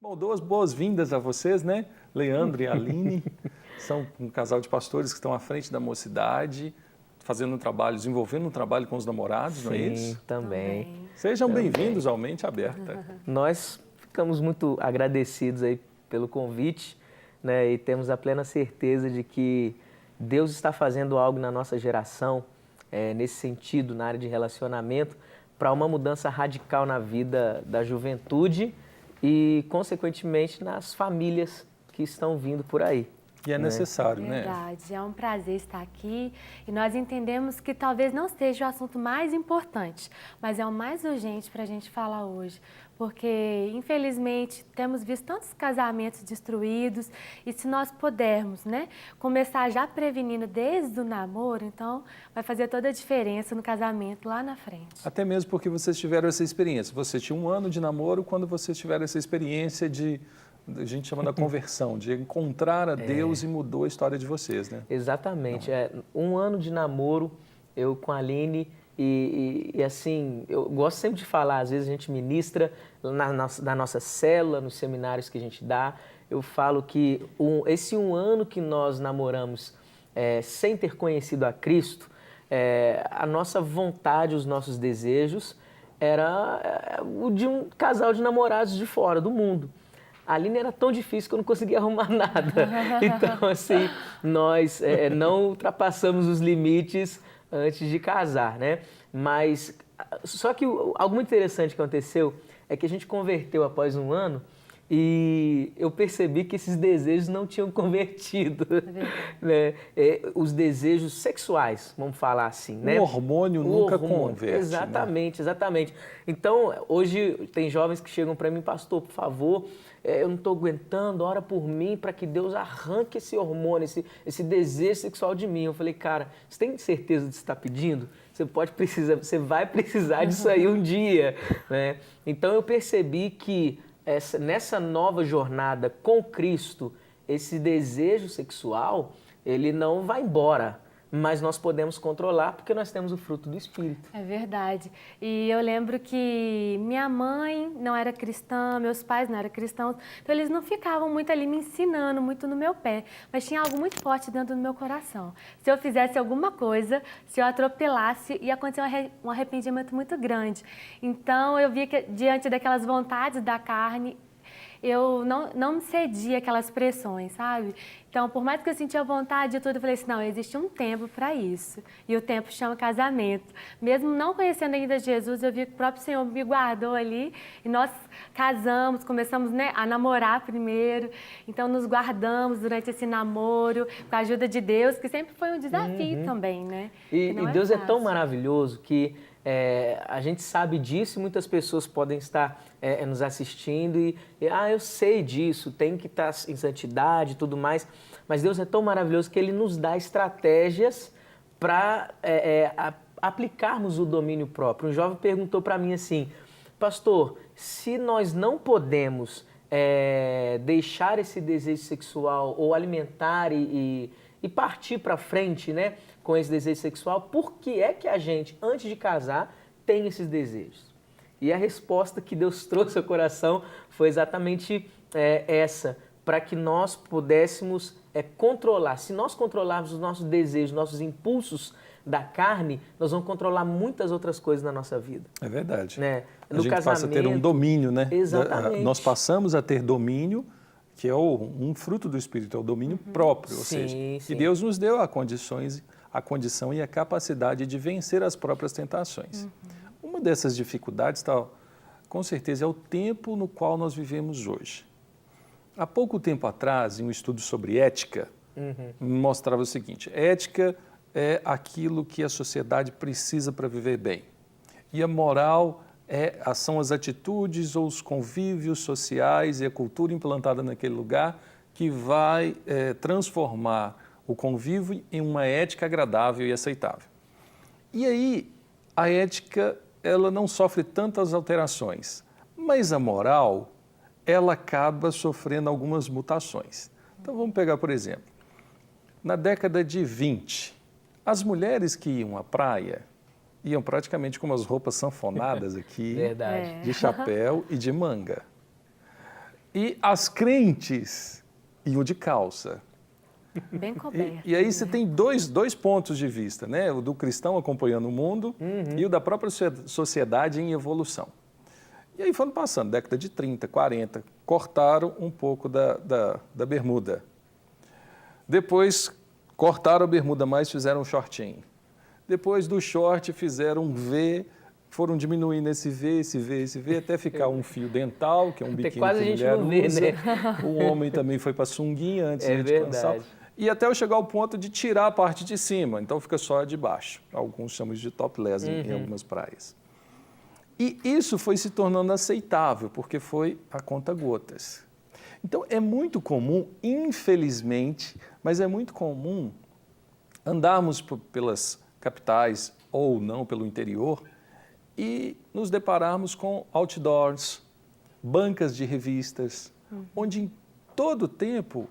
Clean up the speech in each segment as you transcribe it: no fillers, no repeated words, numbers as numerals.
Bom, duas boas-vindas a vocês, né? Leandro e Aline são um casal de pastores que estão à frente da mocidade, fazendo um trabalho, desenvolvendo um trabalho com os namorados, não é isso? Sim, também. Sejam Também. bem-vindos ao Mente Aberta. Nós ficamos muito agradecidos aí pelo convite, né? E temos a plena certeza de que Deus está fazendo algo na nossa geração, nesse sentido, na área de relacionamento, para uma mudança radical na vida da juventude e, consequentemente, nas famílias que estão vindo por aí. E é necessário, né? Verdade, é um prazer estar aqui e nós entendemos que talvez não seja o assunto mais importante, mas é o mais urgente para a gente falar hoje, porque infelizmente temos visto tantos casamentos destruídos e se nós pudermos, né, começar já prevenindo desde o namoro, então vai fazer toda a diferença no casamento lá na frente. Até mesmo porque vocês tiveram essa experiência. Você tinha 1 ano de namoro quando vocês tiveram essa experiência a gente chama da conversão, de encontrar a Deus e mudou a história de vocês, né? Exatamente. 1 ano de namoro, eu com a Aline, e assim, eu gosto sempre de falar, às vezes a gente ministra na nossa célula, nos seminários que a gente dá, eu falo que esse 1 ano que nós namoramos sem ter conhecido a Cristo, a nossa vontade, os nossos desejos, era o de um casal de namorados de fora do mundo. A Aline era tão difícil que eu não conseguia arrumar nada. Então, assim, nós não ultrapassamos os limites antes de casar, né? Mas, só que algo muito interessante que aconteceu é que a gente converteu após 1 ano e eu percebi que esses desejos não tinham convertido, né? Os desejos sexuais, vamos falar assim, né? O hormônio nunca converte. Exatamente, né? Exatamente. Então, hoje tem jovens que chegam para mim, pastor, por favor, eu não estou aguentando, ora por mim para que Deus arranque esse hormônio, esse desejo sexual de mim. Eu falei, cara, você tem certeza de estar pedindo? Você vai precisar disso aí um dia, né? Então eu percebi que nessa nova jornada com Cristo, esse desejo sexual, ele não vai embora, mas nós podemos controlar porque nós temos o fruto do Espírito. É verdade. E eu lembro que minha mãe não era cristã, meus pais não eram cristãos, então eles não ficavam muito ali me ensinando, muito no meu pé, mas tinha algo muito forte dentro do meu coração. Se eu fizesse alguma coisa, se eu atropelasse, ia acontecer um arrependimento muito grande. Então eu via que diante daquelas vontades da carne, eu não me cedia aquelas pressões, sabe? Então, por mais que eu sentia vontade de tudo, eu falei assim, não, existe um tempo para isso. E o tempo chama casamento. Mesmo não conhecendo ainda Jesus, eu vi que o próprio Senhor me guardou ali e nós casamos, começamos, né, a namorar primeiro. Então, nos guardamos durante esse namoro, com a ajuda de Deus, que sempre foi um desafio também, né? E Deus é tão maravilhoso que a gente sabe disso e muitas pessoas podem estar nos assistindo e eu sei disso, tem que estar em santidade e tudo mais, mas Deus é tão maravilhoso que Ele nos dá estratégias para aplicarmos o domínio próprio. Um jovem perguntou para mim assim, pastor, se nós não podemos deixar esse desejo sexual ou alimentar e partir para frente, né, com esse desejo sexual, por que é que a gente, antes de casar, tem esses desejos? E a resposta que Deus trouxe ao coração foi exatamente essa, para que nós pudéssemos controlar. Se nós controlarmos os nossos desejos, nossos impulsos da carne, nós vamos controlar muitas outras coisas na nossa vida. É verdade. Né? A gente passa a ter um domínio, né? Exatamente. Nós passamos a ter domínio, que é um fruto do Espírito, é o domínio próprio, ou seja, que Deus nos deu a condição e a capacidade de vencer as próprias tentações. Uma dessas dificuldades, com certeza, é o tempo no qual nós vivemos hoje. Há pouco tempo atrás, em um estudo sobre ética, mostrava o seguinte, ética é aquilo que a sociedade precisa para viver bem. E a moral são as atitudes ou os convívios sociais e a cultura implantada naquele lugar que vai transformar o convívio em uma ética agradável e aceitável. E aí, a ética, ela não sofre tantas alterações, mas a moral, ela acaba sofrendo algumas mutações. Então, vamos pegar, por exemplo, na década de 20, as mulheres que iam à praia iam praticamente com umas roupas sanfonadas aqui, Verdade. de chapéu e de manga. E as crentes iam de calça. Bem coberto. E aí você tem dois pontos de vista, né? O do cristão acompanhando o mundo e o da própria sociedade em evolução. E aí foram passando, década de 30, 40, cortaram um pouco da bermuda. Depois cortaram a bermuda mais, fizeram um shortinho. Depois do short fizeram um V, foram diminuindo esse V, até ficar um fio dental, que é um biquíni que a mulher usa. Né? O homem também foi para sunguinha antes de cansar. E até eu chegar ao ponto de tirar a parte de cima, então fica só a de baixo. Alguns chamam de topless em algumas praias. E isso foi se tornando aceitável, porque foi a conta-gotas. Então é muito comum, infelizmente, mas é muito comum andarmos pelas capitais ou não pelo interior e nos depararmos com outdoors, bancas de revistas, onde em todo tempo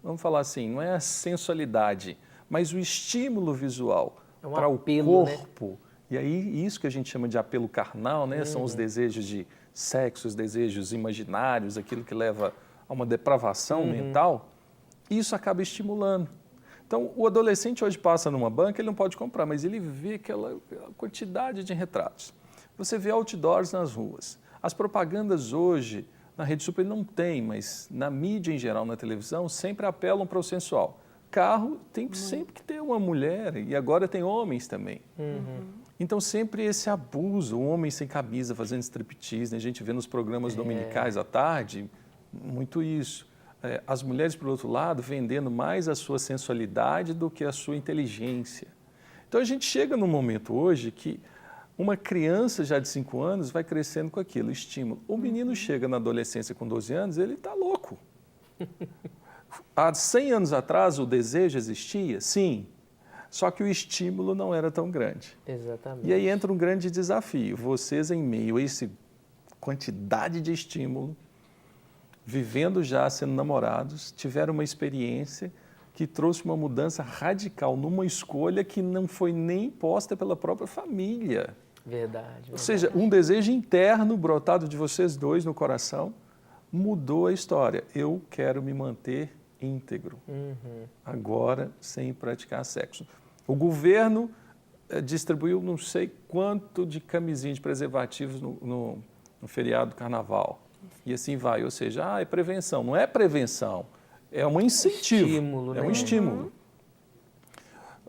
vamos falar assim, não é a sensualidade, mas o estímulo visual para o corpo. Né? E aí isso que a gente chama de apelo carnal, né? São os desejos de sexo, os desejos imaginários, aquilo que leva a uma depravação mental, isso acaba estimulando. Então, o adolescente hoje passa numa banca, ele não pode comprar, mas ele vê aquela quantidade de retratos. Você vê outdoors nas ruas. As propagandas hoje, na Rede Super não tem, mas na mídia em geral, na televisão, sempre apelam para o sensual. Carro tem sempre que ter uma mulher, e agora tem homens também. Então, sempre esse abuso, o homem sem camisa fazendo striptease, né? A gente vê nos programas dominicais à tarde, muito isso. As mulheres, por outro lado, vendendo mais a sua sensualidade do que a sua inteligência. Então, a gente chega num momento hoje que uma criança já de 5 anos vai crescendo com aquilo, estímulo. O menino chega na adolescência com 12 anos, ele está louco. Há 100 anos atrás, o desejo existia? Sim. Só que o estímulo não era tão grande. Exatamente. E aí entra um grande desafio. Vocês, em meio a essa quantidade de estímulo, vivendo já, sendo namorados, tiveram uma experiência que trouxe uma mudança radical numa escolha que não foi nem imposta pela própria família. Verdade. Ou seja, um desejo interno brotado de vocês dois no coração mudou a história. Eu quero me manter íntegro, agora sem praticar sexo. O governo distribuiu não sei quanto de camisinha de preservativos no feriado do carnaval. E assim vai, ou seja, é prevenção. Não é prevenção, é um incentivo, estímulo, né? É um estímulo.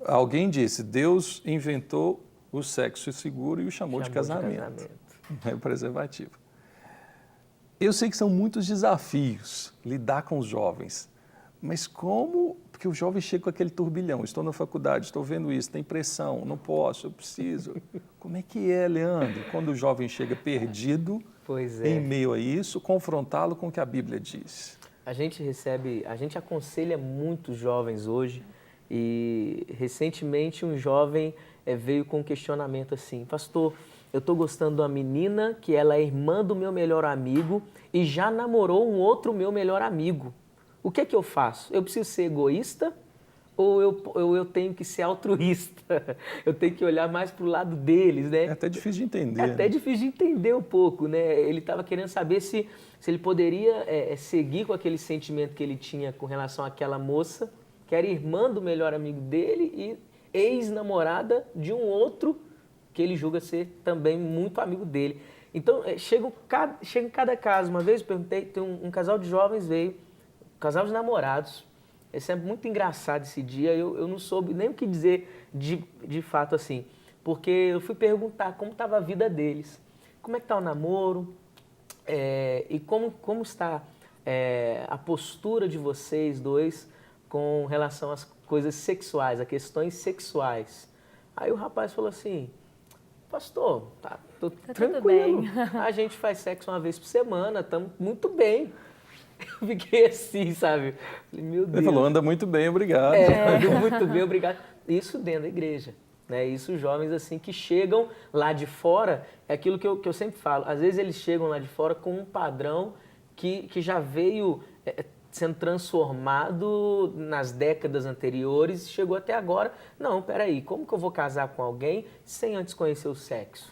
Alguém disse, Deus inventou o sexo seguro e o chamou de casamento. É o preservativo. Eu sei que são muitos desafios lidar com os jovens, mas como? Porque o jovem chega com aquele turbilhão, estou na faculdade, estou vendo isso, tem pressão, não posso, eu preciso. Como é que é, Leandro, quando o jovem chega perdido em meio a isso, confrontá-lo com o que a Bíblia diz? A gente aconselha muitos jovens hoje e recentemente um jovem veio com um questionamento assim, pastor, eu estou gostando de uma menina que ela é irmã do meu melhor amigo e já namorou um outro meu melhor amigo. O que é que eu faço? Eu preciso ser egoísta ou eu tenho que ser altruísta? Eu tenho que olhar mais para o lado deles, né? É até difícil de entender. É até difícil de entender um pouco, né? Ele estava querendo saber se ele poderia seguir com aquele sentimento que ele tinha com relação àquela moça, que era irmã do melhor amigo dele e ex-namorada de um outro que ele julga ser também muito amigo dele. Então, chega em cada caso. Uma vez eu perguntei, tem um casal de jovens veio, casal de namorados. Esse é muito engraçado esse dia, eu não soube nem o que dizer de fato assim, porque eu fui perguntar como estava a vida deles, como é que está o namoro e como está a postura de vocês dois com relação às coisas sexuais, a questões sexuais. Aí o rapaz falou assim, pastor, tô tranquilo, a gente faz sexo uma vez por semana, estamos muito bem. Eu fiquei assim, sabe? Falei, meu Deus. Ele falou, anda muito bem, obrigado. Anda muito bem, obrigado. Isso dentro da igreja, né? Isso jovens assim que chegam lá de fora, é aquilo que eu sempre falo, às vezes eles chegam lá de fora com um padrão que já veio sendo transformado nas décadas anteriores e chegou até agora. Não, peraí, como que eu vou casar com alguém sem antes conhecer o sexo?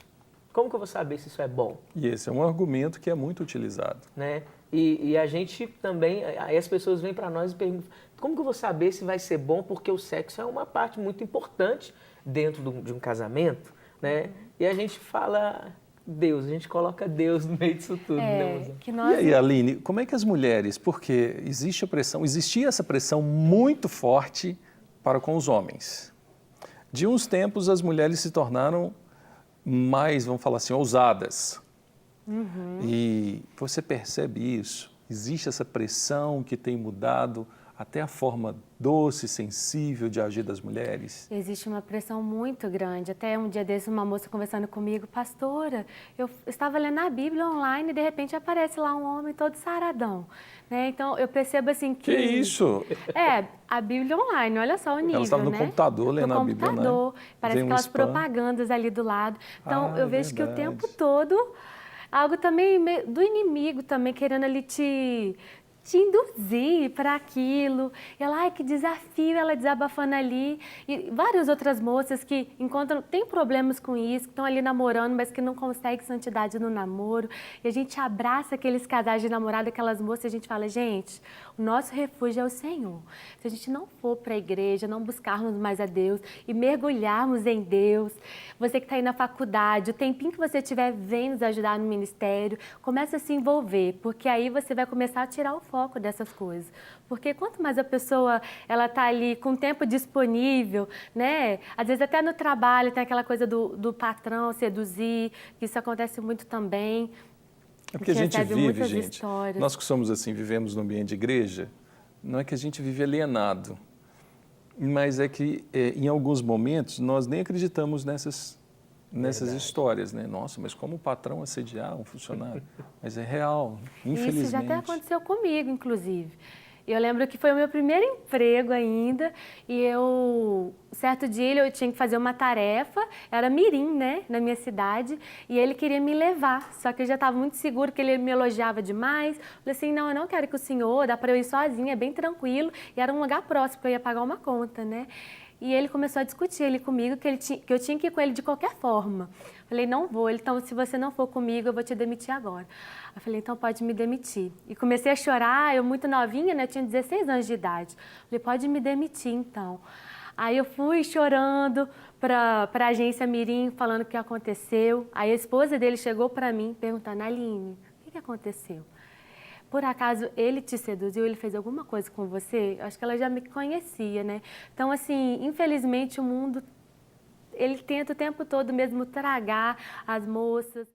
Como que eu vou saber se isso é bom? E esse é um argumento que é muito utilizado. Né? E a gente também, aí as pessoas vêm para nós e perguntam, como que eu vou saber se vai ser bom? Porque o sexo é uma parte muito importante dentro de um casamento, né? E a gente fala Deus, a gente coloca Deus no meio disso tudo, né, Mozão? Que nós... E aí, Aline, como é que as mulheres, porque existe a pressão, existia essa pressão muito forte para com os homens. De uns tempos, as mulheres se tornaram mais, vamos falar assim, ousadas. E você percebe isso? Existe essa pressão que tem mudado até a forma doce, sensível de agir das mulheres? Existe uma pressão muito grande. Até um dia desse, uma moça conversando comigo, pastora, eu estava lendo a Bíblia online e de repente aparece lá um homem todo saradão. Né? Então, eu percebo assim que... Que isso? A Bíblia online, olha só o nível, Ela estava no computador lendo a Bíblia, né? No computador, parece aquelas propagandas ali do lado. Então, eu vejo que o tempo todo, algo também do inimigo também querendo ali te induzir para aquilo. E ela, ai, que desafio, ela desabafando ali. E várias outras moças que têm problemas com isso, que estão ali namorando, mas que não conseguem santidade no namoro. E a gente abraça aqueles casais de namorado, aquelas moças, e a gente fala, gente, o nosso refúgio é o Senhor. Se a gente não for para a igreja, não buscarmos mais a Deus e mergulharmos em Deus, você que está aí na faculdade, o tempinho que você tiver, vem nos ajudar no ministério, comece a se envolver, porque aí você vai começar a tirar o foco dessas coisas. Porque quanto mais a pessoa ela está ali com o tempo disponível, né? Às vezes até no trabalho tem aquela coisa do patrão seduzir, que isso acontece muito também. É porque a gente vive, gente, histórias. Nós que somos assim, vivemos no ambiente de igreja, não é que a gente vive alienado, mas é que em alguns momentos nós nem acreditamos nessas histórias, né? Nossa, mas como o patrão assediar um funcionário? Mas é real, infelizmente. Isso já até aconteceu comigo, inclusive. Eu lembro que foi o meu primeiro emprego ainda e certo dia eu tinha que fazer uma tarefa, era mirim, né, na minha cidade, e ele queria me levar, só que eu já estava muito seguro que ele me elogiava demais. Falei assim, não, eu não quero que o senhor, dá para eu ir sozinha, é bem tranquilo, e era um lugar próximo, que eu ia pagar uma conta, né. E ele começou a discutir ali comigo que eu tinha que ir com ele de qualquer forma. Falei, não vou. Ele, então, se você não for comigo, eu vou te demitir agora. Eu falei, então pode me demitir. E comecei a chorar, eu muito novinha, né? Eu tinha 16 anos de idade. Falei, pode me demitir, então. Aí eu fui chorando para a agência Mirim, falando o que aconteceu. Aí a esposa dele chegou para mim, perguntando, Aline, o que aconteceu? Por acaso ele te seduziu, ele fez alguma coisa com você? Acho que ela já me conhecia, né? Então, assim, infelizmente o mundo, ele tenta o tempo todo mesmo tragar as moças.